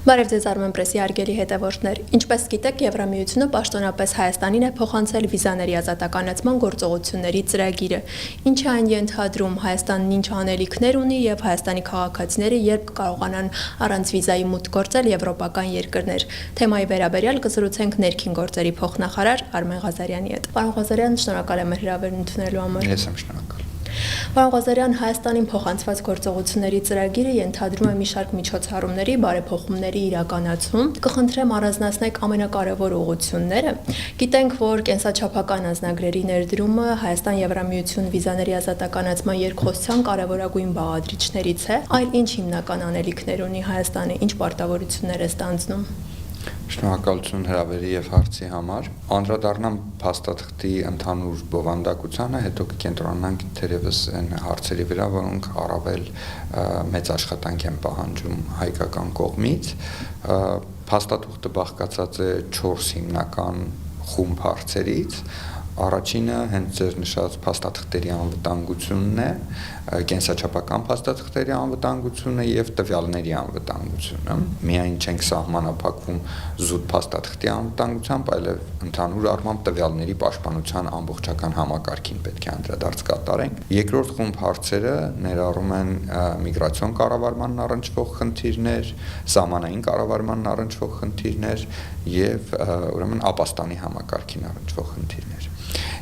Բարև ձեզ Armenpress-ի հարգելի հետևորդներ։ Ինչպես գիտեք, Եվրամիությունը պաշտոնապես Հայաստանին է փոխանցել վիզաների ազատականացման գործողությունների ծրագիրը։ Ինչ է այն ենթադրում, Հայաստանն ինչ անելիքներ ունի եւ Հայաստանի քաղաքացիները երբ կկարողանան առանց վիզայի մուտք գործել եվրոպական երկրներ։ Թեմայի վերաբերյալ կզրուցենք ներքին գործերի փոխնախարար Արմեն Ղազարյանի հետ։ Պարոն Ղազարյան, շնորհակալ եմ հրավերն ընդունելու համար։ Ես եմ շնորհակալ։ Պարոն Ղազարյան, Հայաստանին փոխանցված գործողությունների ծրագիրը ենթադրում է մի շարք միջոցառումների, բարեփոխումների իրականացում։ Կխնդրեմ առանձնացնել ամենակարևոր ուղղությունները։ Գիտենք, որ կենսաչափական անձնագրերի ներդրումը Հայաստան-Եվրամիություն վիզաների ազատականացման երկխոսության կարևորագույն բաղադրիչներից է։ Այլ ինչ հիմնական անելիքներ ունի Հայաստանը, ինչ պարտավորություններ է ստանձնում։ Շնորհակալություն հրավերի եւ հարցի համար։ Անդրադառնամ փաստաթղթի ընդհանուր բովանդակությանը, հետո կկենտրոնանանք թերևս այն հարցերի վրա, որոնք առավել մեծ աշխատանք են պահանջում հայկական կողմից։ Փաստաթուղթը բաղկացած է 4 հիմնական խումբ հարցերից։ Առաջինը հենց ձեր նշած փաստաթղթերի անվտանգությունն է, կենսաչափական փաստաթղթերի անվտանգությունը եւ տվյալների անվտանգությունը։ Միայն չենք սահմանափակվում զուտ փաստաթղթի անվտանգությամբ, այլև ընդհանուր առմամբ տվյալների պաշտպանության ամբողջական համակարգին պետք է անդրադարձ կատարենք։ Երկրորդ խումբ հարցերը ներառում են միգրացիոն կառավարմանն առնչվող խնդիրներ, սահմանային կառավարմանն առնչվող խնդիրներ եւ ուրեմն ապաստանի համակարգին առնչվող խնդիրներ։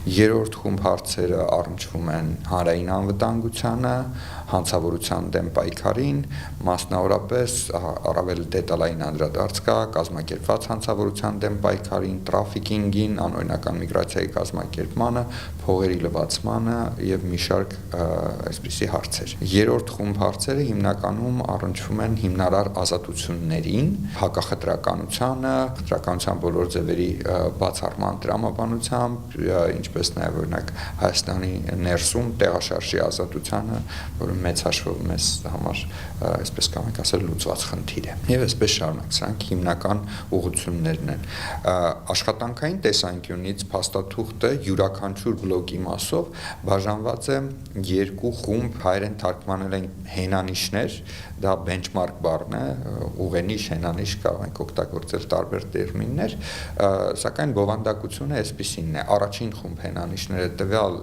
Երրորդ խումբ հարցերը առնչվում են հանրային անվտանգությանը, հանցավորության դեմ պայքարին, մասնավորապես առավել դետալային անդրադարձ կա կազմակերպված հանցավորության դեմ պայքարին, տրաֆիկինգին, անօրինական միգրացիայի կազմակերպմանը, փողերի լվացմանը եւ մի շարք այսպիսի հարցեր։ Երրորդ խումբ հարցերը հիմնականում առնչվում են հիմնարար ազատություններին, հակախտրականությանը, խտրականության բոլոր ձևերի բացառման տրամաբանությամբ, ինչպես նաև օրինակ Հայաստանի ներսում տեղաշարժի ազատությանը, որը մեծ հաշվով մեզ համար այսպես կամ ասել լուծված խնդիր է։ Եվ այսպես շարունակ, սրանք հիմնական ուղղություններն են։ Աշխատանքային տեսանկյունից փաստաթուղթը յուրաքանչյուր բլոկի մասով բաժանված է երկու խումբ, հայերեն թարգմանել են հենանիշներ, դա benchmark բառն է, ուղենիշ, հենանիշ կարող ենք օգտագործել տարբեր տերմիններ, սակայն բովանդակությունը այսպիսինն է։ Առաջին խումբ հենանիշները տվյալ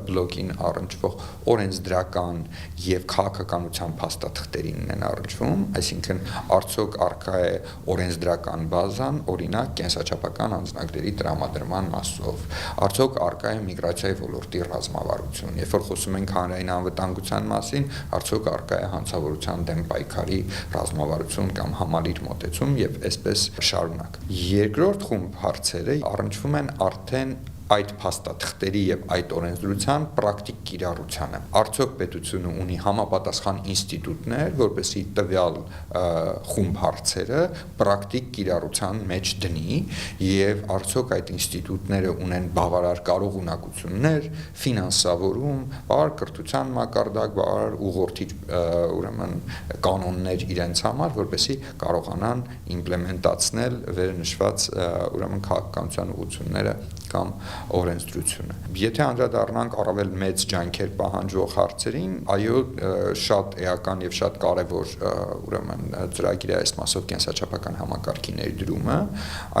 բլոկին առնչվող օրենսդրական եւ քաղաքականության փաստաթղթերին են առնչվում, այսինքն արդյոք առկա է օրենսդրական բազան, օրինակ կենսաչափական անձնագրերի տրամադրման մասով, արդյոք առկա է միգրացիայի ոլորտի ռազմավարություն, երբ որ խոսում ենք հանրային անվտանգության մասին, արդյոք առկա է հանցավորության դեմ պայքարի ռազմավարություն կամ համալիր մոտեցում եւ այսպես շարունակ։ Երկրորդ խումբ հարցերը առնչվում են արդեն այդ փաստաթղթերի եւ այդ օրենսդրության պրակտիկ կիրառությանը։ Արդյոք պետությունը ունի համապատասխան ինստիտուտներ, որպեսզի տվյալ խումբ հարցերը պրակտիկ կիրառության մեջ դնի եւ արդյոք այդ ինստիտուտները ունեն բավարար կարողունակություններ, ֆինանսավորում, բավարար կրթության մակարդակ, բավարար ուղղորդիչ ուրեմն կանոններ իրենց համար, որպեսզի կարողանան իմպլեմենտացնել վերնշված ուրեմն քաղաքականության ուղղությունները կամ օրենսդրությունը։ Եթե անդրադառնանք առավել մեծ ջանքեր պահանջող հարցերին, այո, շատ էական եւ շատ կարեւոր ուրեմն ծրագիր է այս մասով կենսաչափական համակարգի ներդրումը,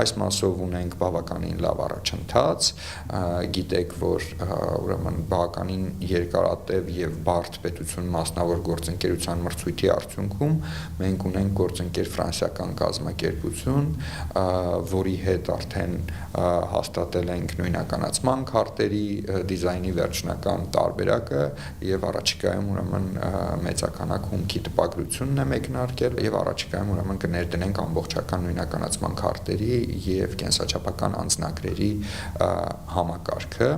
այս մասով ունենք բավականին լավ առաջընթաց, գիտեք, որ ուրեմն բավականին երկարատև եւ բարդ պետություն մասնավոր գործընկերության մրցույթի արդյունքում մենք ունենք գործընկեր ֆրանսիական կազմակերպություն, որի հետ արդեն հաստատել ենք նույնականացման քարտերի դիզայնի վերջնական տարբերակը եւ առաջիկայում ուրեմն մեծականակ հումքի տպագրությունն է մեկնարկել եւ առաջիկայում ուրեմն կներդնենք ամբողջական նույնականացման քարտերի եւ կենսաչափական անձնագրերի համակարգը,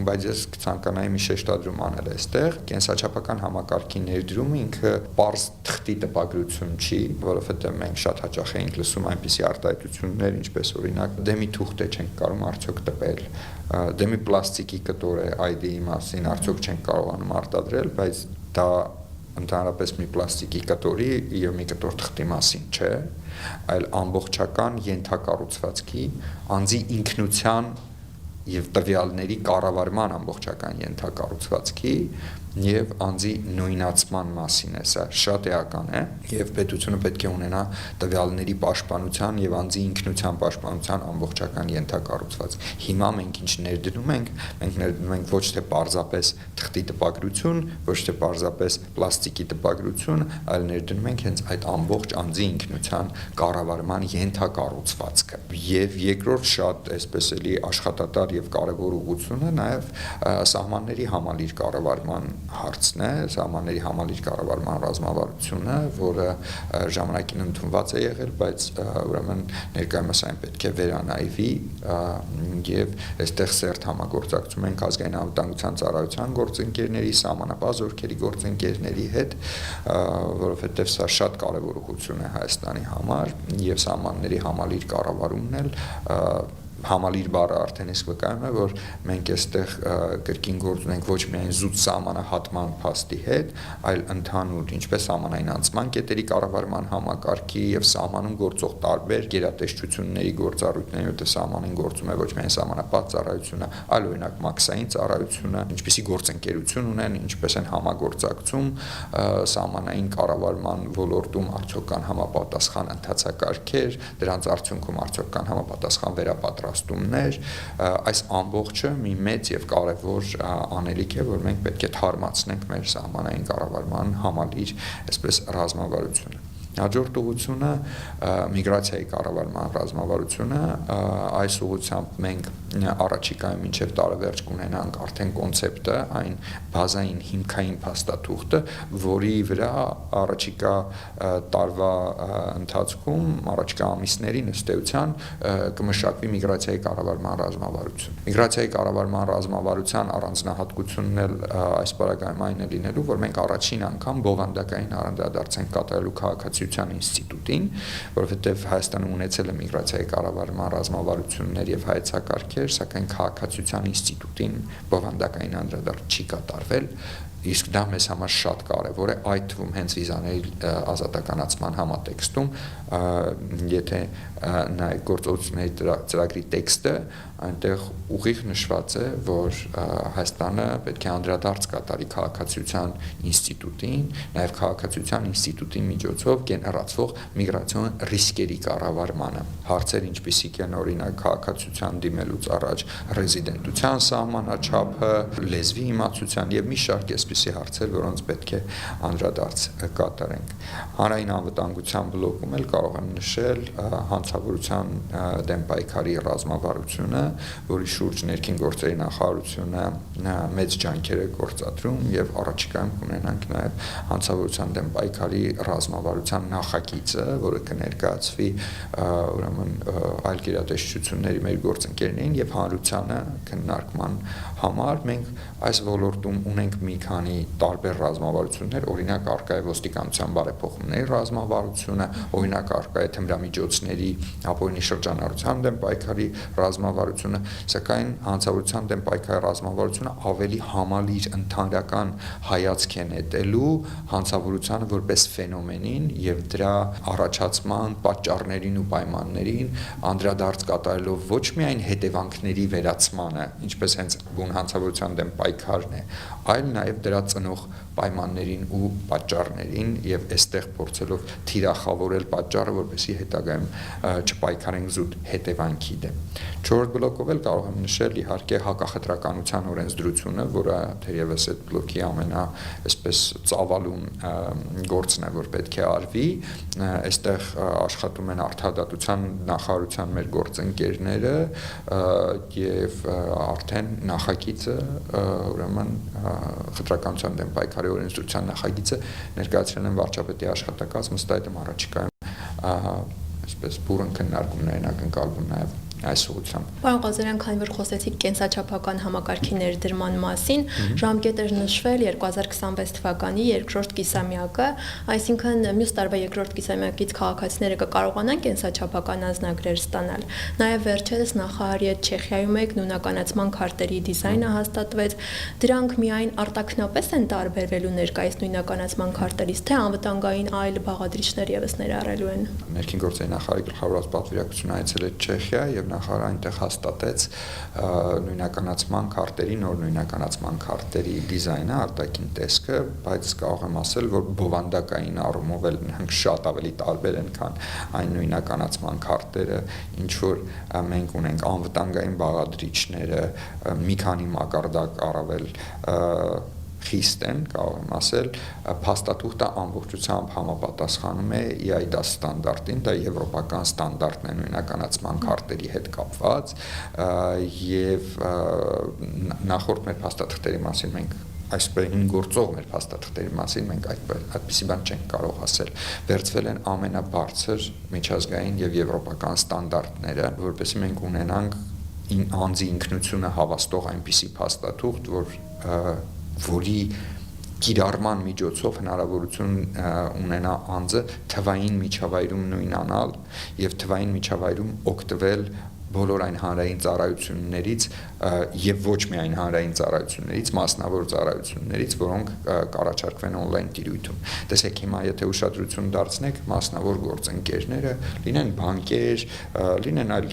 բայց ես կցանկանայի մի շեշտադրում անել այստեղ, կենսաչափական համակարգի ներդրումը ինքը պարզ թղթի տպագրություն չի, որովհետեւ մենք շատ հաճախ ենք լսում այնպիսի արտահայտություններ, ինչպես օրինակ դեմի թուղթ չենք կարող արդյոք տպել, դեմի պլաստիկի կտոր է ID-ի մասին, արդյոք չենք կարողանում արտադրել, բայց դա ընդհանրապես մի պլաստիկի կտորի եւ մի կտոր թղթի մասին չէ, այլ ամբողջական ենթակառուցվածքի, անձի ինքնության եւ տվյալների կառավարման ամբողջական ենթակառուցվածքի եւ անձի նույնացման մասին է, սա շատ էական է եւ պետությունը պետք է ունենա տվյալների պաշտպանության եւ անձի ինքնության պաշտպանության ամբողջական ենթակառուցված։ Հիմա մենք ինչ ներդնում ենք, մենք ներդնում ենք ոչ թե պարզապես թղթի տպագրություն, ոչ թե պարզապես պլաստիկի տպագրություն, այլ ներդնում ենք հենց այդ ամբողջ անձի ինքնության կառավարման ենթակառուցվածքը։ Եվ երկրորդ շատ այսպես էլի աշխատատար եւ կարեւոր ուղղությունը նաեւ սահմանների համալիր կառավարման հարցն է, սահմանների համալիր կառավարման ռազմավարությունը, որը ժամանակին ընդունված է եղել, բայց ուրեմն ներկայումս այն պետք է վերանայվի եւ այստեղ սերտ համագործակցում ենք ազգային անվտանգության ծառայության գործընկերների, սահմանապահ զորքերի գործընկերների հետ, որովհետեւ սա շատ կարեւոր ուղղություն է Հայաստանի համար եւ սահմանների համալիր կառավարումն էլ համալիր բառը արդեն իսկ վկայում է, որ մենք այստեղ կրկին գործ ունենք ոչ միայն զուտ սահմանահատման փաստի հետ, այլ ընդհանուր ինչպես սահմանային անցման կետերի կառավարման համակարգի եւ սահմանում գործող տարբեր գերատեսչությունների գործառույթների, որտեղ սահմանին գործում է ոչ միայն սահմանապահ ծառայությունը, այլ օրինակ մաքսային ծառայությունը, ինչպիսի գործընկերություն ունեն, ինչպես են համագործակցում սահմանային կառավարման ոլորտում, արդյոք կան համապատասխան ընթացակարգեր, դրանց արդյունքում արդյոք կան համապատասխան վերապատրաստումներ, այս ամբողջը մի մեծ եւ կարեւոր անելիք է, որ մենք պետք է թարմացնենք մեր սահմանային կառավարման համալիր, այսպես ռազմավարությունը։ Հաջորդ ուղղությունը միգրացիայի կառավարման ռազմավարությունը, այս ուղղությամբ մենք առաջիկայում մինչև տարեվերջ կունենանք արդեն կոնցեպտը, այն բազային հիմքային փաստաթուղթը, որի վրա առաջիկա տարվա ընթացքում, առաջիկա ամիսներին ըստ էության կմշակվի միգրացիայի կառավարման ռազմավարություն։ Միգրացիայի կառավարման ռազմավարության առանձնահատկությունն էլ այս պարագայում այն է լինելու, որ մենք առաջին անգամ բովանդակային անդրադարձ ենք կատարելու քաղաքացիության ինստիտուտին, որովհետև Հայաստանում ունեցել է միգրացիայի կառավարման ռազմավարություններ եւ հայեցակարգեր, սակայն քաղաքացիության ինստիտուտին բովանդակային անդրադարձ չի կատարվել, իսկ դա մեզ համար շատ կարևոր է, այդ թվում հենց վիզաների ազատականացման համատեքստում, եթե նայեք գործողությունների ծրագրի տեքստը, այնտեղ ուղիղ նշված է, որ Հայաստանը պետք է անդրադարձ կատարի քաղաքացիության ինստիտուտին, նաև քաղաքացիության ինստիտուտի միջոցով գեներացվող միգրացիոն ռիսկերի կառավարմանը։ Հարցեր ինչպիսիք են օրինակ քաղաքացիության դիմելուց առաջ ռեզիդենտության սահմանաչափը, լեզվի իմացության եւ մի շարք այսպիսի հարցեր, որոնց պետք է անդրադարձ կատարենք։ Հանրային անվտանգության բլոկում էլ կարող եմ նշել հանցավորության դեմ պայքարի ռազմավարությունը, որի շուրջ ներքին գործերի նախարարությունը մեծ ջանքեր է գործադրում եւ առաջիկայում կունենանք նաեւ հանցավորության դեմ պայքարի ռազմավարության նախագիծը, որը կներկայացվի ուրեմն այլ գերատեսչությունների մեր գործընկերներին եւ հանրությանը քննարկման համար։ Մենք այս ոլորտում ունենք մի քանի տարբեր ռազմավարություններ, օրինակ արկա է ոստիկանության բարեփոխումների ռազմավարությունը, օրինակ արկա է թմրամիջոցների ապօրինի շրջանառության դեմ պայքարի ռազմավարությունը, սակայն հանցավորության դեմ պայքարի ռազմավարությունը ավելի համալիր ընդհանրական հայացք է նետելու հանցավորությանը որպես ֆենոմենին եւ դրա առաջացման պատճառներին ու պայմաններին անդրադարձ կատարելով ոչ միայն հետևանքների վերացմանը, ինչպես հենց բուն հանցավորության դեմ պայքարն է, այլ նաեւ դրա ծնող պայմաններին ու պատճառներին եւ այստեղ փորձելով թիրախավորել պատճառը, որպեսզի հետագայում չպայքարենք զուտ հետևանքի դեմ։ Չորրորդ բլոկով էլ կարող եմ նշել իհարկե հակախտրականության օրենսդրությունը, որը թերևս այդ բլոկի ամենա այսպես ծավալուն գործն է, որ պետք է արվի։ Այստեղ աշխատում են արդարադատության նախարարության մեր գործընկերները եւ արդեն նախագիծը ուրեմն խտրականության դեմ պայքարի օրենսդրության նախագիծը ներկայացրել են վարչապետի աշխատակազմ, ըստ այդմ առաջիկայում այսպես բուրըն քննարկումներ են ակնկալվում նաեւ այս ուղղությամբ։ Պարոն Ղազարյան, քանի որ խոսեցիք կենսաչափական համակարգի ներդրման մասին, ժամկետ էր նշվել 2026 թվականի երկրորդ կիսամյակը, այսինքն մյուս տարվա երկրորդ կիսամյակից քաղաքացիները կկարողանան կենսաչափական անձնագրեր ստանալ։ Նաև վերջերս նախարարի հետ Չեխիայում եք նույնականացման քարտերի դիզայնը հաստատվեց, դրանք միայն արտաքնապես են տարբերվելու ներկայիս նույնականացման քարտերից, թե անվտանգային այլ բաղադրիչներ եւս ներառելու են։ Ներքին գործերի նախարարի գլխավորած պատվիրակությունը այցելեց Չեխիա եւ նախարարը այնտեղ հաստատեց նույնականացման քարտերի, նոր նույնականացման քարտերի դիզայնը, արտաքին տեսքը, բայց կարող եմ ասել, որ բովանդակային առումով էլ նրանք շատ ավելի տարբեր են, քան այն նույնականացման քարտերը, ինչ որ մենք ունենք անվտանգային բաղադրիչները, մի քանի մակարդակ առավել խիստ են, կարող եմ ասել, փաստաթուղթը ամբողջությամբ համապատասխանում է EIDAS ստանդարտին, դա եվրոպական ստանդարտն է նույնականացման քարտերի հետ կապված, եւ նախորդ մեր փաստաթղթերի մասին մենք այսպես գործող մեր փաստաթղթերի մասին մենք այդպիսի բան չենք կարող ասել։ Վերցվել են ամենաբարձր միջազգային եւ եվրոպական ստանդարտները, որովհետեւ մենք ունենանք անձի ինքնությունը հավաստող այնպիսի փաստաթուղթ, որի կիրառման միջոցով հնարավորություն ունենա անձը թվային միջավայրում նույնանալ եւ թվային միջավայրում օգտվել բոլոր այն հանրային ծառայություններից եւ ոչ միայն հանրային ծառայություններից, մասնավոր ծառայություններից, որոնք կառաջարկվեն on-line տիրույթում։ Տեսեք հիմա, եթե ուշադրություն դարձնեք, մասնավոր գործընկերները, լինեն բանկեր, լինեն այլ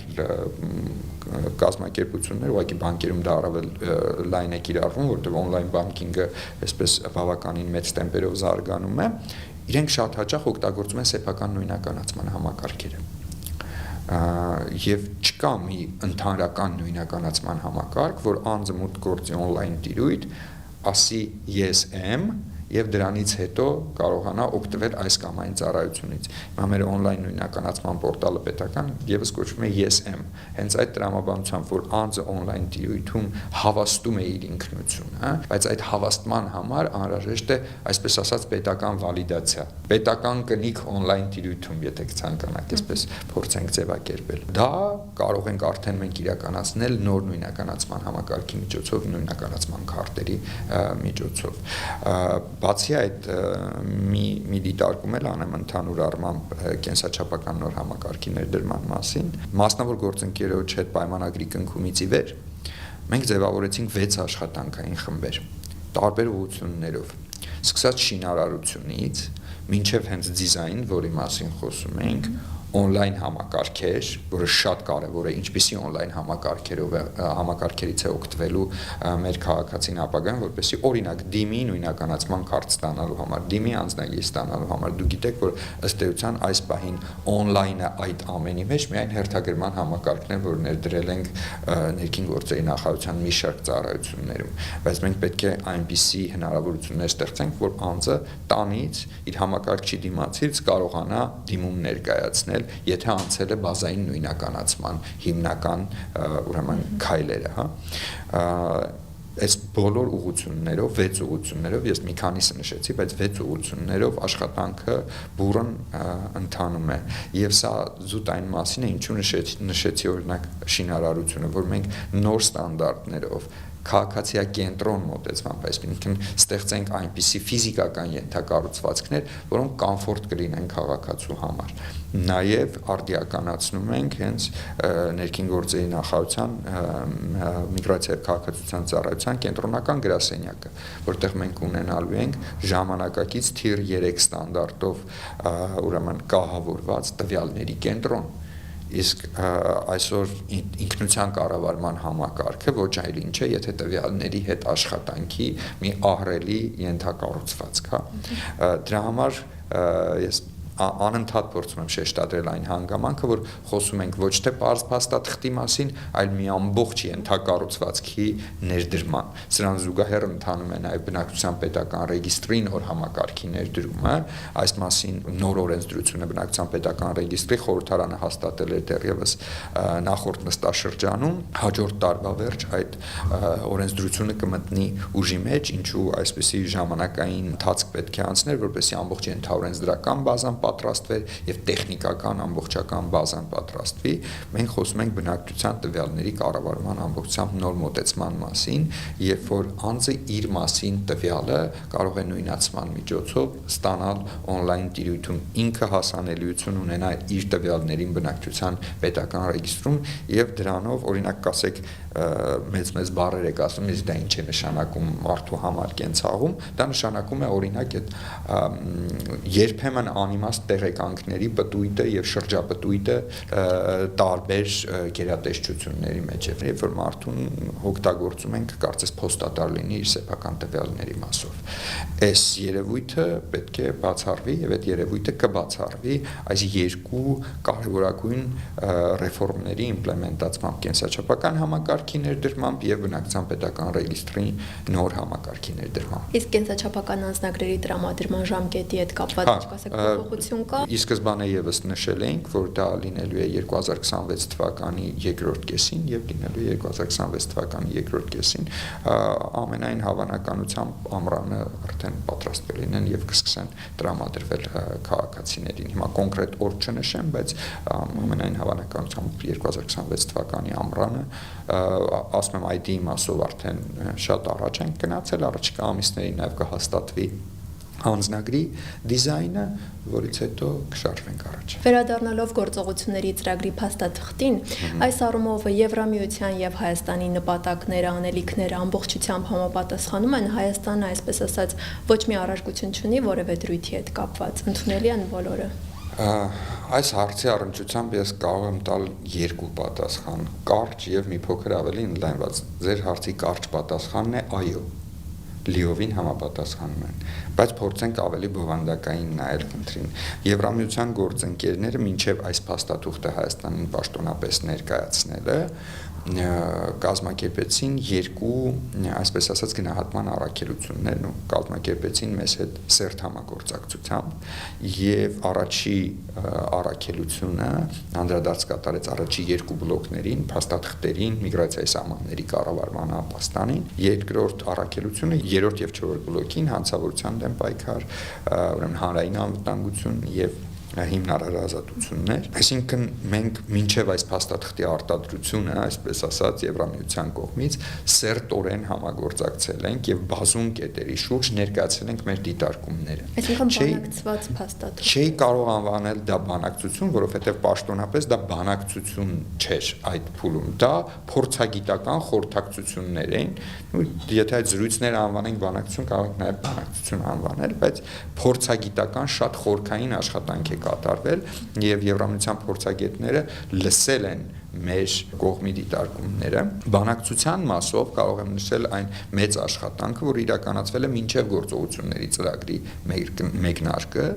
կազմակերպություններ, ուղղակի բանկերում դա առավել լայն է կիրառվում, որտեղ on-line banking-ը այսպես բավականին մեծ տեմպերով զարգանում է, իրենք շատ հաճախ օգտագործում են սեփական նույնականացման համակարգերը։ Եվ չկա մի ընդհանրական նույնականացման համակարգ, որ անձը մուտք գործի on-line տիրույթ, ասի ես եմ եւ դրանից հետո կարողանա օգտվել այս կամ այն ծառայությունից։ Հիմա մեր on-line նույնականացման պորտալը պետական եւս կոչվում է ես եմ։ Հենց այդ տրամաբանությամբ, որ անձը on-line տիրույթում հավաստում է իր ինքնությունը, բայց այդ հավաստման համար անհրաժեշտ է, այսպես ասած, պետական վալիդացիա։ Պետական կնիք on-line տիրույթում, եթե ցանկանաք, այսպես փորձենք ձևակերպել։ Դա կարող ենք արդեն մենք իրականացնել նոր նույնականացման համակարգի միջոցով, նույնականացման քարտերի միջոցով։ Բացի այդ մի դիտարկում էլ անեմ ընդհանուր առմամբ կենսաչափական նոր համակարգի ներդրման մասին, մասնավոր գործընկերոջ հետ պայմանագրի կնքումից ի վեր մենք ձևավորեցինք 6 աշխատանքային խմբեր, տարբեր ուղղություններով, սկսած շինարարությունից մինչև հենց դիզայն, որի մասին խոսում ենք, on-line համակարգեր, որը շատ կարևոր է, ինչպիսի on-line համակարգերից է օգտվելու մեր քաղաքացին ապագայում, որպեսզի օրինակ դիմի նույնականացման քարտ ստանալու համար, դիմի անձնագիր ստանալու համար, դու գիտեք, որ ըստ էության այս պահին on-line-ը այդ ամենի մեջ միայն հերթագրման համակարգն է, որ ներդրել ենք ներքին գործերի նախարարության մի շարք ծառայություններում, բայց մենք պետք է այնպիսի հնարավորություններ ստեղծենք, որ անձը տանից իր համակարգչի դիմացից կարողանա դիմում ներկայացնել, եթե անցել է բազային նույնականացման հիմնական ուրեմն քայլերը, հա։ Այս բոլոր ուղղություններով, 6 ուղղություններով, ես մի քանիսը նշեցի, բայց 6 ուղղություններով աշխատանքը բուրըն ընթանում է։ Եվ սա զուտ այն մասին է, ինչու նշեցի օրինակ շինարարությունը, որ մենք նոր ստանդարտներով քաղաքացիակենտրոն մոտեցմամբ, այսինքն ստեղծենք այնպիսի ֆիզիկական ենթակառուցվածքներ, որոնք կոմֆորտ կլինեն քաղաքացու համար։ Նաև արդիականացնում ենք հենց ներքին գործերի նախարարության միգրացիա եւ քաղաքացիության ծառայության կենտրոնական գրասենյակը, որտեղ մենք ունենալու ենք ժամանակակից Tier 3 ստանդարտով ուրեմն կահավորված տվյալների կենտրոն։ Իսկ այսօր ինքնության կառավարման համակարգը ոչ այլ ինչ է, եթե տվյալների հետ աշխատանքի մի ահռելի ենթակառուցվածք, հա։ Դրա համար ես անընդհատ փորձում եմ շեշտադրել այն հանգամանքը, որ խոսում ենք ոչ թե պարզ փաստաթղթի մասին, այլ մի ամբողջ ենթակառուցվածքի ներդրման։ Սրան զուգահեռ ընթանում է նաև բնակչության պետական ռեգիստրի նոր համակարգի ներդրումը, այս մասին նոր օրենսդրությունը բնակչության պետական ռեգիստրի խորհրդարանը հաստատել էր դեռևս նախորդ նստաշրջանում, հաջորդ տարվա վերջ այդ օրենսդրությունը կմտնի ուժի մեջ, ինչու այսպիսի ժամանակային ընթացք պետք է անցներ, որպեսզի ամբողջ ենթաօրենսդրական բազան պատրաստվեր եւ տեխնիկական ամբողջական բազան պատրաստվի, մենք խոսում ենք բնակչության տվյալների կառավարման ամբողջությամբ նոր մոտեցման մասին, երբ որ անձը իր մասին տվյալը կարող է նույնացման միջոցով ստանալ on-line տիրույթում, ինքը հասանելիություն ունենա իր տվյալներին բնակչության պետական ռեգիստրում եւ դրանով օրինակ կասեք մեծ բառեր եք ասում, իսկ դա ինչ է նշանակում մարդու համար կենցաղում, դա նշանակում է օրինակ այդ երբեմն անիմաստ իմաստ տեղեկանքների պտույտը եւ շրջապտույտը տարբեր գերատեսչությունների մեջ է, երբ որ մարդուն օգտագործում ենք կարծես փոստատար լինի իր սեփական տվյալների մասով։ Այս երևույթը պետք է բացառվի եւ այդ երևույթը կբացառվի այս երկու կարևորագույն ռեֆորմների իմպլեմենտացմամբ կենսաչափական համակարգի ներդրմամբ եւ բնակչության պետական ռեգիստրի նոր համակարգի ներդրմամբ։ Իսկ կենսաչափական անձնագրերի տրամադրման ժամկետի հետ կապված ինչ կասեք, փոփոխություն կա։ Ի սկզբանե եւս նշել էինք, որ դա լինելու է 2026 թվականի երկրորդ կեսին եւ լինելու է 2026 թվականի երկրորդ կեսին, ամենայն հավանականությամբ ամռանը արդեն պատրաստ կլինեն եւ կսկսեն տրամադրվել քաղաքացիներին։ Հիմա կոնկրետ օր չնշեմ, բայց ամենայն հավանականությամբ 2026 թվականի ամռանը, ասում եմ այդ իմասով արդեն շատ առաջ ենք գնացել, առաջիկա ամիսներին նաեւ կհաստատվի անձնագրի դիզայնը, որից հետո կշարժվենք առաջ։ Վերադառնալով գործողությունների ծրագրի փաստաթղթին, այս առումով Եվրամիության եւ Հայաստանի նպատակները, անելիքները ամբողջությամբ համապատասխանում են, Հայաստանը, այսպես ասած, ոչ մի առարկություն չունի որևէ դրույթի հետ կապված, ընդունելի են բոլորը։ Այս հարցի առնչությամբ ես կարող եմ տալ երկու պատասխան, կարճ եւ մի փոքր ավելի ընդլայնված։ Ձեր հարցի կարճ պատասխանն է այո, լիովին համապատասխանում են, բայց փորձենք ավելի բովանդակային նայել խնդրին։ Եվրամիության գործընկերները մինչև այս փաստաթուղթը Հայաստանին պաշտոնապես ներկայացնելը կազմակերպեցին երկու, այսպես ասած, գնահատման առաքելություններն ու կազմակերպեցին մեզ հետ սերտ համագործակցությամբ եւ առաջի առաքելությունը անդրադարձ կատարեց առաջի երկու բլոկներին, փաստաթղթերին, միգրացիայի սահմանների կառավարման ապաստանին, երկրորդ առաքելությունը երրորդ եւ չորրորդ բլոկին հանցավորության դեմ պայքար, ուրեմն հանրային անվտանգություն եւ հիմնարար ազատություններ, այսինքն մենք մինչև այս փաստաթղթի արտադրությունը, այսպես ասած, Եվրամիության կողմից սերտորեն համագործակցել ենք եւ բազում կետերի շուրջ ներկայացրել ենք մեր դիտարկումները։ Այսինքն բանակցված փաստաթուղթ։ Չէի կարող անվանել դա բանակցություն, որովհետեւ պաշտոնապես դա բանակցություն չէր այդ փուլում, դա փորձագիտական խորհրդակցություններ էին, ու եթե այդ զրույցները անվանենք բանակցություն, կարող ենք նաեւ բանակցություն անվանել, բայց փորձագիտական շատ խորքային աշխատանք է կատարվել եւ Եվրամիության փորձագետները լսել են մեր կողմի դիտարկումները։ Բանակցության մասով կարող եմ նշել այն մեծ աշխատանքը, որ իրականացվել է մինչև գործողությունների ծրագրի մեկնարկը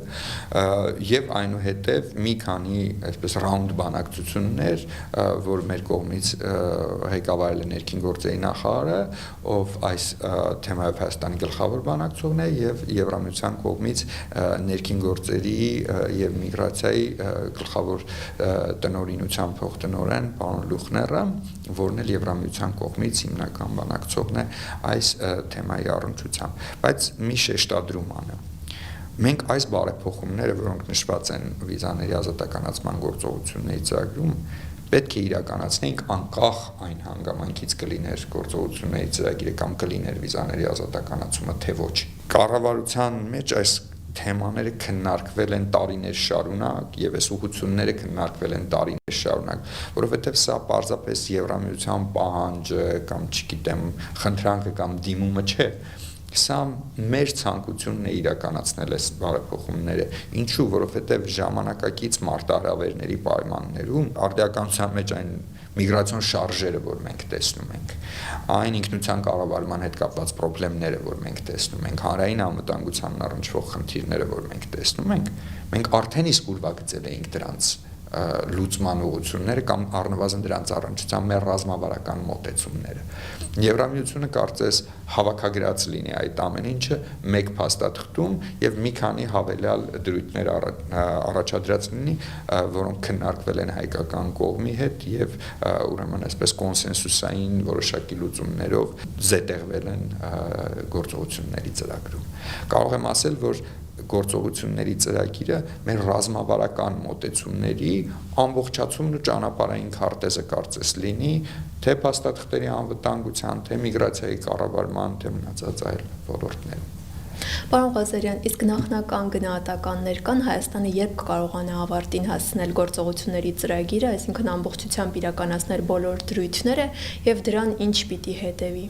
եւ այնուհետեւ մի քանի այսպես ռաունդ բանակցություններ, որ մեր կողմից ղեկավարել է ներքին գործերի նախարարը, ով այս թեմայով Հայաստանի գլխավոր բանակցողն է եւ Եվրամիության կողմից ներքին գործերի եւ միգրացիայի գլխավոր տնօրինության փոխտնօրեն պարոն Լուխները, որն էլ Եվրամիության կողմից հիմնական բանակցողն է այս թեմայի առնչությամբ, բայց մի շեշտադրում անը։ Մենք այս բարեփոխումները, որոնք նշված են վիզաների ազատականացման գործողությունների ծրագրում, պետք է իրականացնենք անկախ այն հանգամանքից կլիներ գործողությունների ծրագիրը կամ կլիներ վիզաների ազատականացումը, թե ոչ։ Կառավարության մեջ այս թեմաները քննարկվել են տարիներ շարունակ եւ այս ուղղությունները քննարկվել են տարիներ շարունակ, որովհետեւ սա պարզապես Եվրամիության պահանջը կամ չգիտեմ խնդրանքը կամ դիմումը չէ, սա մեր ցանկությունն է իրականացնել այս բարեփոխումները, ինչու, որովհետեւ ժամանակակից մարտահրավերների պայմաններում արդիականության մեջ այն միգրացիոն շարժերը, որ մենք տեսնում ենք, այն ինքնության կառավարման հետ կապված խնդիրները, որ մենք տեսնում ենք, հանրային անվտանգությանն առնչվող խնդիրները, որ մենք տեսնում ենք, մենք արդեն իսկ ուրվագծել էինք դրանց լուծման ուղղությունները կամ առնվազն դրանց առնչությամբ մեր ռազմավարական մոտեցումները։ Եվրամիությունը կարծես հավաքագրած լինի այդ ամեն ինչը մեկ փաստաթղթում եւ մի քանի հավելյալ դրույթներ առաջադրած լինի, որոնք քննարկվել են հայկական կողմի հետ եւ ուրեմն այսպես կոնսենսուսային որոշակի լուծումներով զետեղվել են գործողությունների ծրագրում։ Կարող եմ ասել, որ գործողությունների ծրագիրը մեր ռազմավարական մոտեցումների ամբողջացումն ու ճանապարհային քարտեզը կարծես լինի, թե փաստաթղթերի անվտանգության, թե միգրացիայի կառավարման, թե մնացած այլ ոլորտներում։ Պարոն Ղազարյան, իսկ նախնական գնահատականներ կան Հայաստանը երբ կարողանա ավարտին հասցնել գործողությունների ծրագիրը, այսինքն ամբողջությամբ իրականացնել բոլոր դրույթները եւ դրան ինչ պիտի հետեւի։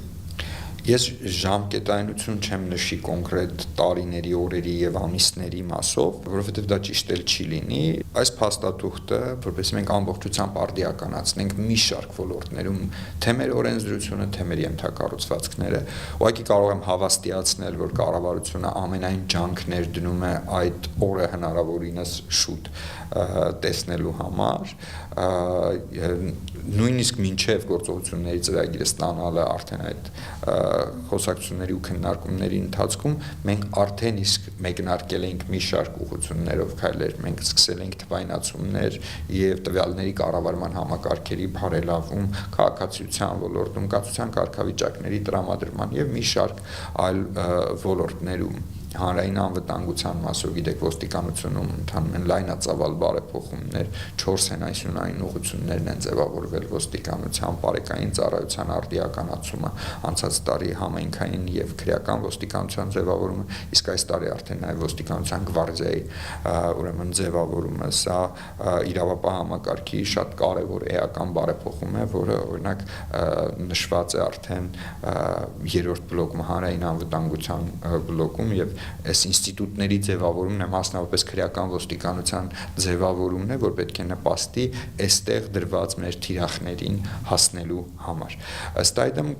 Ես ժամկետայնություն չեմ նշի կոնկրետ տարիների, օրերի եւ ամիսների մասով, որովհետեւ դա ճիշտ էլ չի լինի։ Այս փաստաթուղթը, որպես մենք ամբողջությամբ արդիականացնենք մի շարք ոլորտներում, թե մեր օրենսդրությունը, թե մեր ենթակառուցվածքները, ուղղակի կարող եմ հավաստիացնել, որ կառավարությունը ամենայն ջանքներ դնում է այդ օրը հնարավորինս շուտ տեսնելու համար, նույնիսկ մինչև գործողությունների ծրագիրը ստանալը արդեն այդ խոսակցությունների ու քննարկումների ընթացքում մենք արդեն իսկ մեկնարկել ենք մի շարք ուղղություններով քայլեր, մենք սկսել ենք թվայնացումներ եւ տվյալների կառավարման համակարգերի բարելավում, քաղաքացիության ոլորտում, կացության կարգավիճակների տրամադրման եւ մի շարք այլ ոլորտներում հանրային անվտանգության մասով գիտեք ոստիկանությունում ընթանում են լայնածավալ բարեփոխումներ 4 հենասյունային ուղղություններն են ձևավորվել ոստիկանության բարեկային ծառայության արդիականացումը անցած տարի համայնքային եւ քրեական ոստիկանության ձևավորումը իսկ այս տարի արդեն նաեւ ոստիկանության գվարդիայի ուրեմն ձևավորումը սա իրավապահ համակարգի շատ կարեւոր էական բարեփոխում է որը օրինակ նշված է արդեն երրորդ բլոկում հանրային անվտանգության բլոկում եւ այս ինստիտուտների ձևավորումն է մասնավորապես քրեական ոստիկանության ձևավորումն է, որ պետք է նպաստի այստեղ դրված մեր թիրախներին հասնելու համար։ Ըստ այդմ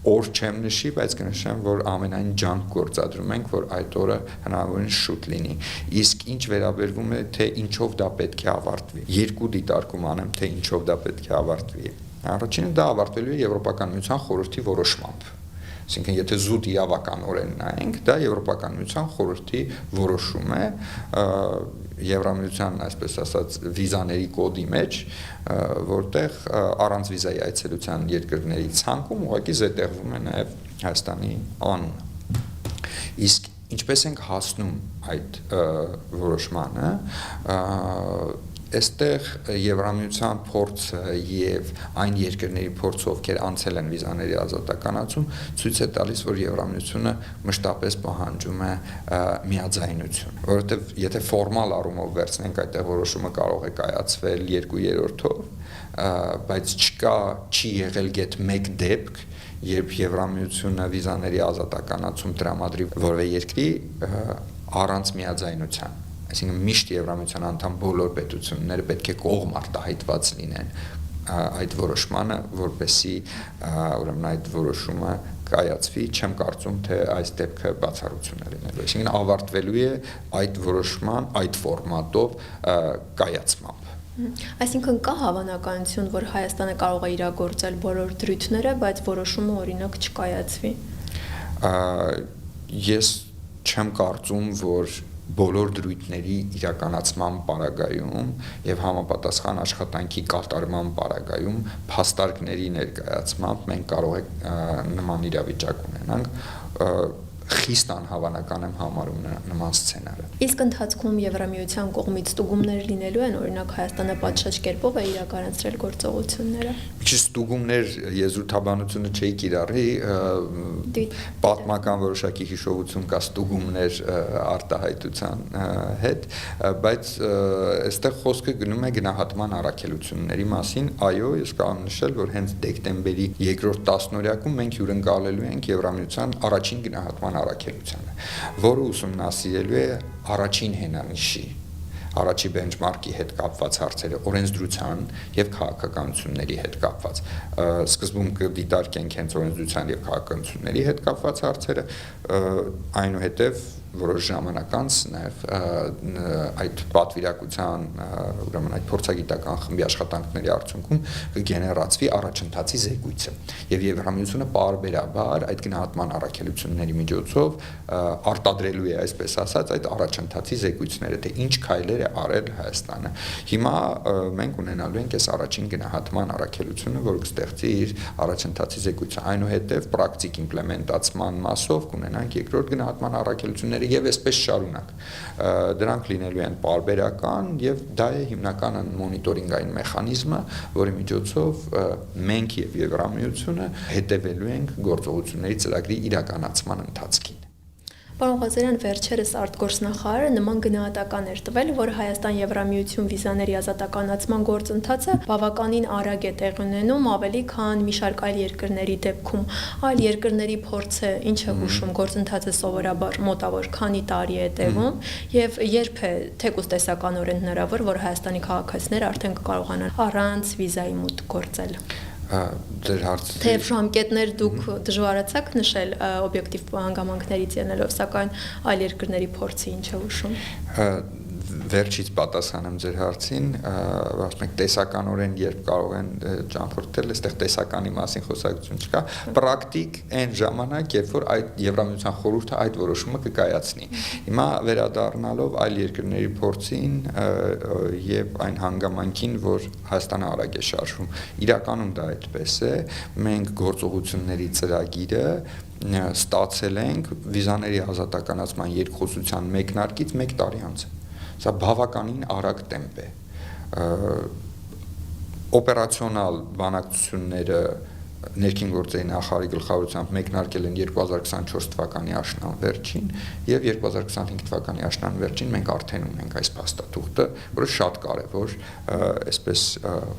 օր չեմ նշի, բայց կնշեմ, որ ամենայն ջանք գործադրում ենք, որ այդ օրը հնարավորինս շուտ լինի։ Իսկ ինչ վերաբերվում է, թե ինչով դա պետք է ավարտվի։ Երկու դիտարկում անեմ, թե ինչով դա պետք է ավարտվի։ Առաջինը դա ավարտվելու է Եվրոպական միության խորհրդի որոշմամբ։ Այսինքն եթե զուտ իրավականորեն նայենք, դա Եվրոպական միության խորհրդի որոշում է Եվրամիության, այսպես ասած, վիզաների կոդի մեջ, որտեղ առանց վիզայի այցելության երկրների ցանկում ուղղակի զետեղվում է նաև Հայաստանի անունը։ Իսկ ինչպես ենք հասնում այդ որոշմանը, Այստեղ Եվրամիության փորձը եւ այն երկրների փորձը, ովքեր անցել են վիզաների ազատականացում, ցույց է տալիս, որ Եվրամիությունը մշտապես պահանջում է միաձայնություն, որովհետեւ եթե ֆորմալ առումով վերցնենք այդտեղ որոշումը կարող է կայացվել 2/3-ով, բայց չի եղել գեթ 1 դեպք, երբ Եվրամիությունը վիզաների ազատականացում տրամադրի որևէ երկրի առանց միաձայնության Այսինքն միշտ Եվրամիության անդամ բոլոր պետությունները պետք է կողմ արտահայտված լինեն այդ որոշմանը, որպեսզի ուրեմն այդ որոշումը կայացվի, չեմ կարծում, թե այս դեպքը բացառություն է լինելու։ Այսինքն ավարտվելու է այդ որոշման այդ ֆորմատով կայացմամբ։ Այսինքն կա հավանականություն, որ Հայաստանը կարող է իրագործել բոլոր դրույթները, բայց որոշումը օրինակ չկայացվի։ Ես չեմ կարծում, որ բոլոր դրույթների իրականացման պարագայում եւ համապատասխան աշխատանքի կատարման պարագայում փաստարկների ներկայացմամբ մենք կարող ենք նման իրավիճակ ունենանք խիստ անհավանական եմ համարում նման սցենարը։ Իսկ ընթացքում Եվրամիության կողմից ստուգումներ լինելու են, օրինակ Հայաստանը պատշաճ կերպով է իրականացրել գործողությունները։ Մի քիչ ստուգումներ եզրութաբանությունը չէի կիրառի, պատմական որոշակի հիշողություն կա ստուգումներ արտահայտության հետ, բայց այստեղ խոսքը գնում է գնահատման առաքելությունների մասին։ Այո, ես կարող եմ նշել, որ հենց դեկտեմբերի 2-րդ տասնօրյակում մենք հյուրընկալելու ենք Եվրամիության առաջին գնահատման առաքելությանը, որը ուսումնասիրելու է առաջին հենանիշի, առաջի բենչմարքի հետ կապված հարցերը, օրենսդրության եւ քաղաքականությունների հետ կապված։ Սկզբում կդիտարկենք հենց օրենսդրության եւ քաղաքականությունների հետ կապված հարցերը, այնուհետեւ որոշ ժամանակ անց նաև այդ պատվիրակության ուրեմն այդ փորձագիտական խմբի աշխատանքների արդյունքում կգեներացվի առաջընթացի զեկույցը եւ Եվրամիությունը պարբերաբար այդ գնահատման առաքելությունների միջոցով արտադրելու է այսպես ասած այդ առաջընթացի զեկույցները թե ինչ քայլեր է արել Հայաստանը հիմա մենք ունենալու ենք այս առաջին գնահատման առաքելությունը որ կստեղծի իր առաջընթացի զեկույցը այնուհետեւ պրակտիկ իմպլեմենտացման մասով կունենանք երկրորդ գնահատման առաքելությունները եւ այսպես շարունակ դրանք լինելու են պարբերական եւ դա է հիմնական մոնիտորինգային մեխանիզմը որի միջոցով մենք եւ Եվրամիությունը հետևելու ենք գործողությունների ծրագրի իրականացման ընթացքին Պարոն Ղազարյան, վերջերս արտգործնախարարը նման գնահատական էր տվել, որ Հայաստան-Եվրամիություն վիզաների ազատականացման գործընթացը բավականին արագ է տեղի ունենում, ավելի քան մի շարք այլ երկրների դեպքում։ Այլ երկրների փորձը ինչ է հուշում, գործընթացը սովորաբար մոտավոր քանի տարի է տևում, եւ երբ է թեկուզ տեսականորեն հնարավոր, որ Հայաստանի քաղաքացիները արդեն կկարողանան առանց վիզայի մուտք գործել։ Ձեր հարցը Թեև ժամկետներ դուք դժվարացաք նշել օբյեկտիվ հանգամանքներից ելնելով, սակայն այլ երկրների փորձը ինչ է հուշում։ Վերջից պատասխանեմ ձեր հարցին, ասենք տեսականորեն երբ կարող են ճամփորդել, այստեղ տեսականի մասին խոսակցություն չկա, պրակտիկ այն ժամանակ, երբ որ այդ Եվրամիության խորհուրդը այդ որոշումը կկայացնի։ Հիմա վերադառնալով այլ երկրների փորձին եւ այն հանգամանքին, որ Հայաստանը արագ է շարժվում, իրականում դա այդպես է, մենք գործողությունների ծրագիրը ստացել ենք վիզաների ազատականացման երկխոսության մեկնարկից 1 տարի անց։ Սա բավականին արագ տեմպ է։ Օպերացիոնալ բանակցությունները ներքին գործերի նախարարի գլխավորությամբ մեկնարկել են 2024 թվականի աշնան վերջին եւ 2025 թվականի աշնան վերջին մենք արդեն ունենք այս փաստաթուղթը, որը շատ կարեւոր այսպես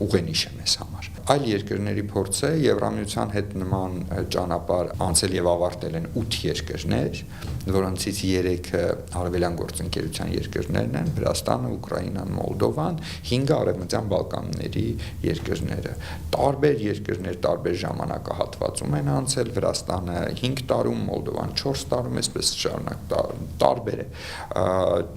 ուղենիշ է մեզ համար։ Այլ երկրների փորձը Եվրամիության հետ նման ճանապարհ անցել եւ ավարտել են 8 երկրներ, որոնցից 3-ը արևելյան գործընկերության երկրներն են՝ Վրաստանը, Ուկրաինան, Մոլդովան, 5-ը արևմտյան Բալկանների երկրները։ Տարբեր երկրներ տարբեր ժամանակահատվածում են անցել, Վրաստանը 5 տարում, Մոլդովան 4 տարում, այսպես շարունակ տարբեր է։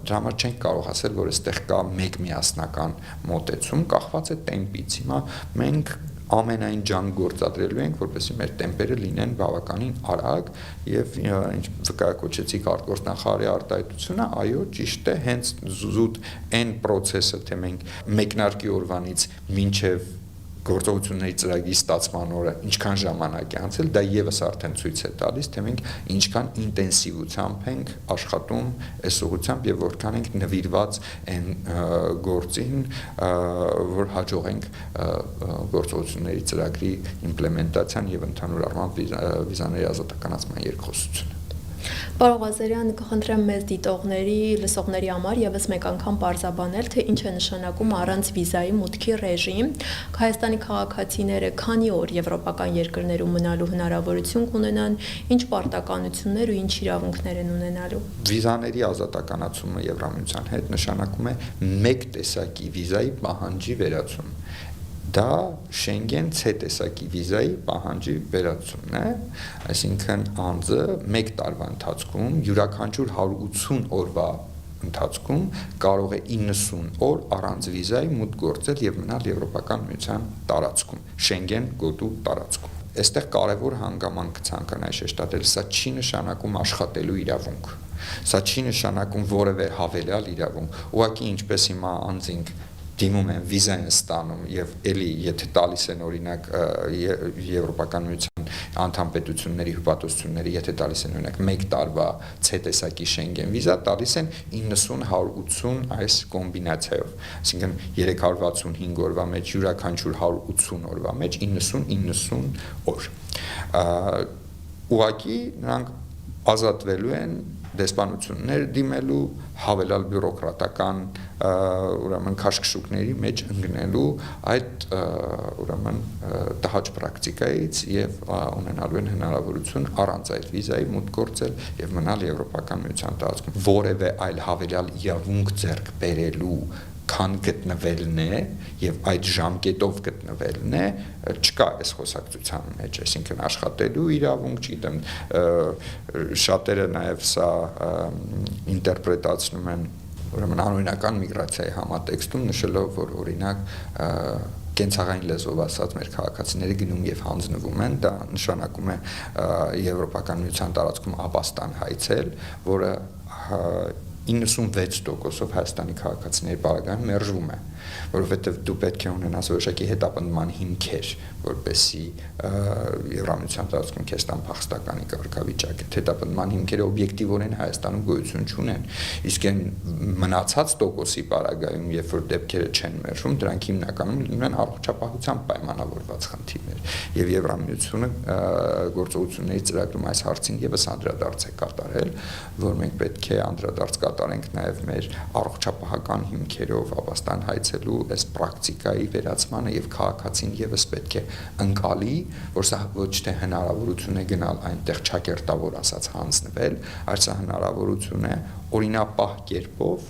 Դրա համար չենք կարող ասել, որ այստեղ կա մեկ միասնական մոտեցում, կախված է տեմպից։ Հիմա մենք ամենայն ջանք գործադրելու ենք, որպեսզի մեր տեմպերը լինեն բավականին արագ եւ ինչ վկայակոչեցիք արտգործնախարարի արտահայտությունը, այո, ճիշտ է, հենց զուտ այն process-ը, թե մենք մեկնարկի օրվանից մինչեւ գործողությունների ծրագրի ստացման օրը ինչքան ժամանակ է անցել, դա եւս արդեն ցույց է տալիս, թե մենք ինչքան ինտենսիվությամբ ենք աշխատում այս ուղղությամբ եւ որքան ենք նվիրված այն գործին, որ հաջողենք գործողությունների ծրագրի իմպլեմենտացիան եւ ընդհանուր առմամբ վիզաների ազատականացման երկխոսությունը։ Պարոն Ղազարյան, կխնդրեմ մեզ դիտողների, լսողների համար եւս մեկ անգամ պարզաբանել, թե ինչ է նշանակում առանց վիզայի մուտքի ռեժիմ։ Հայաստանի քաղաքացիները քանի օր եվրոպական երկրներում մնալու հնարավորություն կունենան, ինչ պարտականություններ ու ինչ իրավունքներ են ունենալու։ Վիզաների ազատականացումը Եվրամիության հետ նշանակում է մեկ տեսակի վիզայի պահանջի վերացում։ Դա Շենգեն C տեսակի վիզայի պահանջի վերացումն է, այսինքն անձը 1 տարվա ընթացքում յուրաքանչյուր 180 օրվա ընթացքում կարող է 90 օր առանց վիզայի մուտք գործել եւ մնալ Եվրոպական միության տարածքում, Շենգեն գոտու տարածքում։ Այստեղ կարևոր հանգամանք ցանկանայի շեշտադրել, սա չի նշանակում աշխատելու իրավունք։ Սա չի նշանակում որևէ հավելյալ իրավունք։ Ուղղակի ինչպես հիմա անձինք դիմում են վիզա են ստանում եւ էլի եթե տալիս են օրինակ Եվրոպական միության անդամ պետությունների հյուպատոսությունների եթե տալիս են օրինակ 1 տարվա C տեսակի Շենգեն վիզա տալիս են 90-180 այս կոմբինացիայով, այսինքն 365 օրվա մեջ յուրաքանչյուր 180 օրվա մեջ 90-90 օր։ Ուղղակի նրանք ազատվելու են դեսպանություններ դիմելու, հավելյալ բյուրոկրատական ուրեմն քաշքշուկների մեջ ընկնելու այդ ուրեմն տհաճ պրակտիկայից եւ ունենալու են հնարավորություն առանց այդ վիզայի մուտք գործել եւ մնալ Եվրոպական միության տարածքում։ Որևէ այլ հավելյալ իրավունք ձեռք բերելու քան գտնվելն է եւ այդ ժամկետով գտնվելն է չկա այս խոսակցության մեջ, այսինքն աշխատելու իրավունք, չգիտեմ, շատերը նաեւ սա ինտերպրետացնում են ուրեմն անօրինական միգրացիայի համատեքստում նշելով, որ օրինակ կենցաղային լեզվով ասած մեր քաղաքացիները գնում եւ հանձնվում են, դա նշանակում է Եվրոպական միության տարածքում ապաստան հայցել, որը 96%-ով Հայաստանի քաղաքացիների պարագայում մերժվում է, որովհետև դու պետք է ունենաս որոշակի հետապնդման հիմքեր, որպեսզի Եվրամիության տարածքում քեզ տան փախստականի կարգավիճակ է, հետապնդման հիմքերը օբյեկտիվորեն Հայաստանում գոյություն չունեն, իսկ այն մնացած տոկոսի պարագայում, երբ որ դեպքերը չեն մերժվում, դրանք հիմնականում լինում են առողջապահությամբ պայմանավորված խնդիրներ, եւ Եվրամիությունը գործողությունների ծրագրում այս հարցին եւս անդրադարձ է կատարել, որ մենք պետք է անդրադարձ կատարենք նաև մեր առողջապահական հիմքերով Աբաստան հայցելու այս պրակտիկայի վերացմանը եւ քաղաքացին եւս պետք է ընկալի, որ սա ոչ թե հնարավորություն է գնալ այնտեղ ճակերտավոր ասած հանձնվել, այլ սա հնարավորություն է օրինապահ կերպով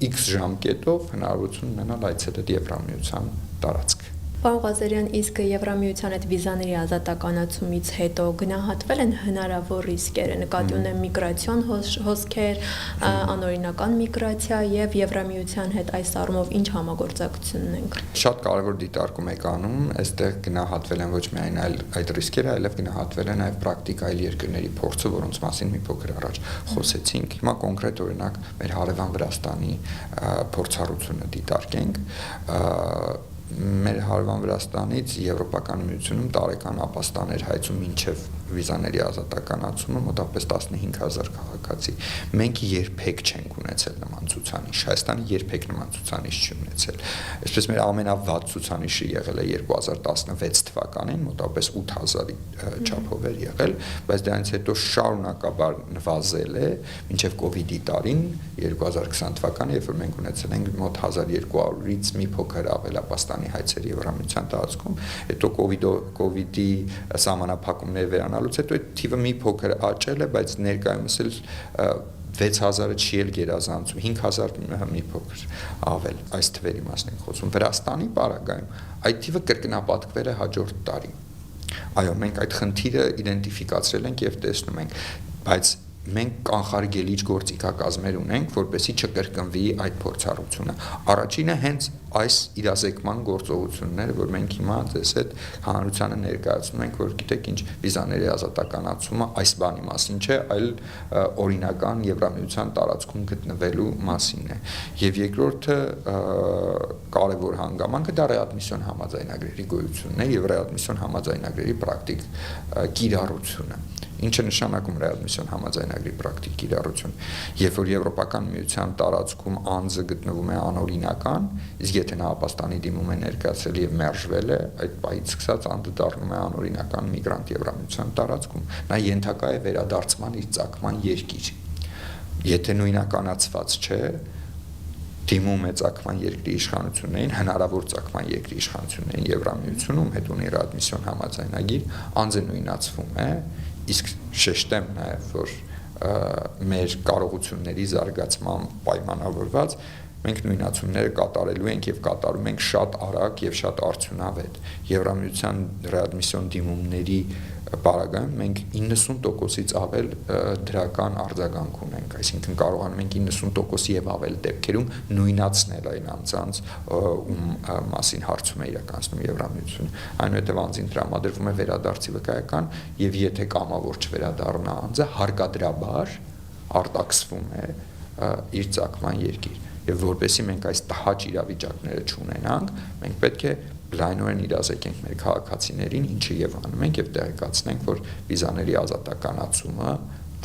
X ժամկետով հնարավորություն ունենալ այցելել Եվրամիության տարածք։ Պարոն Ղազարյան, իսկ Եվրամիության այդ վիզաների ազատականացումից հետո գնահատվել են հնարավոր ռիսկերը, նկատի ունեմ միգրացիոն հոսքեր, անօրինական միգրացիա եւ Եվրամիության հետ այս առումով ինչ համագործակցություն ունենք։ Շատ կարևոր դիտարկում եք անում, այստեղ գնահատվել են ոչ միայն այդ ռիսկերը, այլև գնահատվել են այլ պրակտիկ այլ երկրների փորձը, որոնց մասին մի փոքր առաջ խոսեցինք։ Հիմա կոնկրետ օրինակ մեր հարևան Վրաստանի փորձառությունը դիտարկենք։ Մեր հարևան Վրաստանից Եվրոպական միությունում տարեկան ապաստաներ հայցում մինչև վիզաների ազատականացումը մոտավորապես 15000 քաղաքացի։ Մենք երբեք չենք ունեցել նման ցուցանիշ։ Հայաստանը երբեք նման ցուցանիշ չի ունեցել։ Այսպես մեր ամենավատ ցուցանիշը եղել է 2016 թվականին, մոտավորապես 8000-ի չափով էր եղել, բայց դրանից հետո շարունակաբար նվազել է մինչև կոവിഡ്ի տարին 2020 թվականը, երբ որ մենք ունեցել ենք մոտ 1200-ից մի փոքր ավել ապաստանի հայցեր Եվրամիության տարածքում, հետո կոവിഡ്ի սահմանափակումները վերանալուց հետո այդ թիվը մի փոքր աճել է, բայց ներկայումս էլ 6000-ը չի էլ գերազանցում, 5000 մի փոքր ավել, այս թվերի մասին ենք խոսում։ Վրաստանի պարագայում այդ թիվը կրկնապատկվել է հաջորդ տարի։ Այո, մենք այդ խնդիրը իդենտիֆիկացրել ենք եւ տեսնում ենք, բայց մենք կանխարգելիչ գործիքակազմեր ունենք, որպեսզի չկրկնվի այդ փորձառությունը։ Առաջինը հենց այս իրազեկման գործողությունները, որ մենք հիմա ձեզ հետ հանրությանը ներկայացնում ենք, որ գիտեք ինչ, վիզաների ազատականացումը այս բանի մասին չէ, այլ օրինական Եվրամիության տարածքում գտնվելու մասին է։ Եվ երկրորդը կարևոր հանգամանքը դա ռեադմիսիոն համաձայնագրերի գոյությունն է եւ ռեադմիսիոն համաձայնագրերի պրակտիկ կիրառությունը։ Ինչ է նշանակում ռեադմիսիոն համաձայնագրի պրակտիկ կիրառություն, երբ որ Եվրոպական միության տարածքում անձը գտնվում է անօրինական, իսկ եթե նա ապաստանի դիմում է ներկայացրել եւ մերժվել է, այդ պահից սկսած անձը դառնում է անօրինական միգրանտ Եվրամիության տարածքում, նա ենթակա է վերադարձման իր ծագման երկիր։ Եթե նույնականացված չէ, դիմում է ծագման երկրի իշխանություններին, հնարավոր ծագման երկրի իշխանություններին Եվրամիությունում, հետ ունի ռեադմիսիոն համաձայնագիր, անձը նույնացվում է, իսկ շեշտեմ նաև, որ մեր կարողությունների զարգացման պայմանավորված մենք նույնացումները կատարելու ենք եւ կատարում ենք շատ արագ եւ շատ արդյունավետ։ Եվրամիության ռեադմիսիոն դիմումների պարագայում մենք 90%-ից ավել դրական արձագանք ունենք, այսինքն կարողանում ենք 90% եւ ավել դեպքերում նույնացնել այն անձանց, ում մասին հարցում է իրականացնում Եվրամիությունը։ Այնուհետև անձին տրամադրվում է վերադարձի վկայական եւ եթե կամավոր չվերադառնա անձը հարկադրաբար արտաքսվում է իր ծագման երկիր։ Եվ որպեսզի մենք այս տհաճ իրավիճակները չունենանք, մենք պետք է լայնորեն իրազեկենք մեր քաղաքացիներին, ինչը եւ անում ենք եւ տեղեկացնենք, որ վիզաների ազատականացումը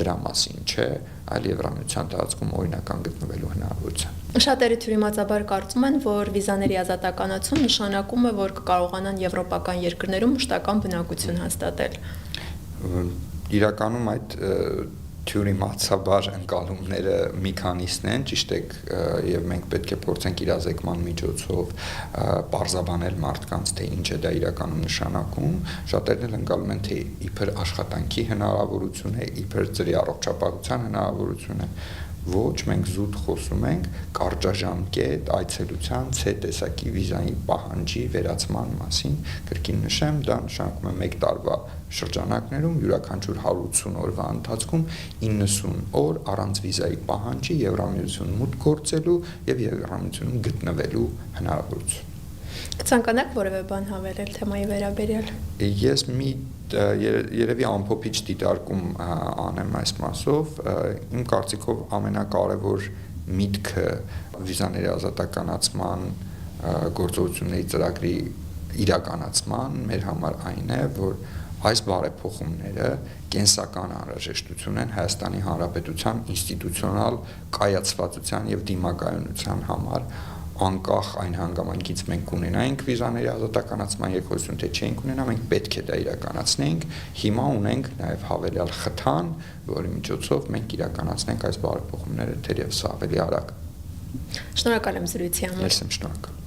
դրա մասին չէ, այլ Եվրամիության տարածքում օրինական գտնվելու հնարավորություն։ Շատերը թյուրիմացաբար կարծում են, որ վիզաների ազատականացում նշանակում է, որ կկարողանան եվրոպական երկրներում մշտական բնակություն հաստատել։ Իրականում այդ թյուրիմացաբար ընկալումները մի քանիսն են, ճիշտ է, եւ մենք պետք է փորձենք իրազեկման միջոցով պարզաբանել մարդկանց, թե ինչ է դա իրականում նշանակում։ Շատերն էլ ընկալում են, թե իբր աշխատանքի հնարավորություն է, իբր ծրի առողջապահության հնարավորություն է։ Ոչ, մենք զուտ խոսում ենք կարճաժամկետ այցելության C տեսակի վիզայի պահանջի վերացման մասին։ Կրկին նշեմ, դա նշանակում է 1 տարվա շրջանակներում յուրաքանչյուր 180 օրվա ընթացքում 90 օր առանց վիզայի պահանջի Եվրամիություն մուտք գործելու եւ Եվրամիությունում գտնվելու հնարավորություն։ Կցանկանաք որևէ բան հավելել թեմայի վերաբերյալ։ Ես երևի ամփոփիչ դիտարկում անեմ այս մասով, իմ կարծիքով ամենակարևոր միտքը վիզաների ազատականացման գործողությունների ծրագրի իրականացման մեր համար այն է, որ այս բարեփոխումները կենսական անհրաժեշտություն են Հայաստանի Հանրապետության ինստիտուցիոնալ կայացվածության եւ դիմակայունության համար, անկախ այն հանգամանքից մենք ունենայինք վիզաների ազատականացման երկխոսություն, թե չենք ունենա, մենք պետք է դա իրականացնենք։ Հիմա ունենք նաեւ հավելյալ խթան, որի միջոցով մենք իրականացնենք այս բարեփոխումները թերևս ավելի արագ։ Շնորհակալ եմ զրույցի համար։ Ես եմ շնորհակալ։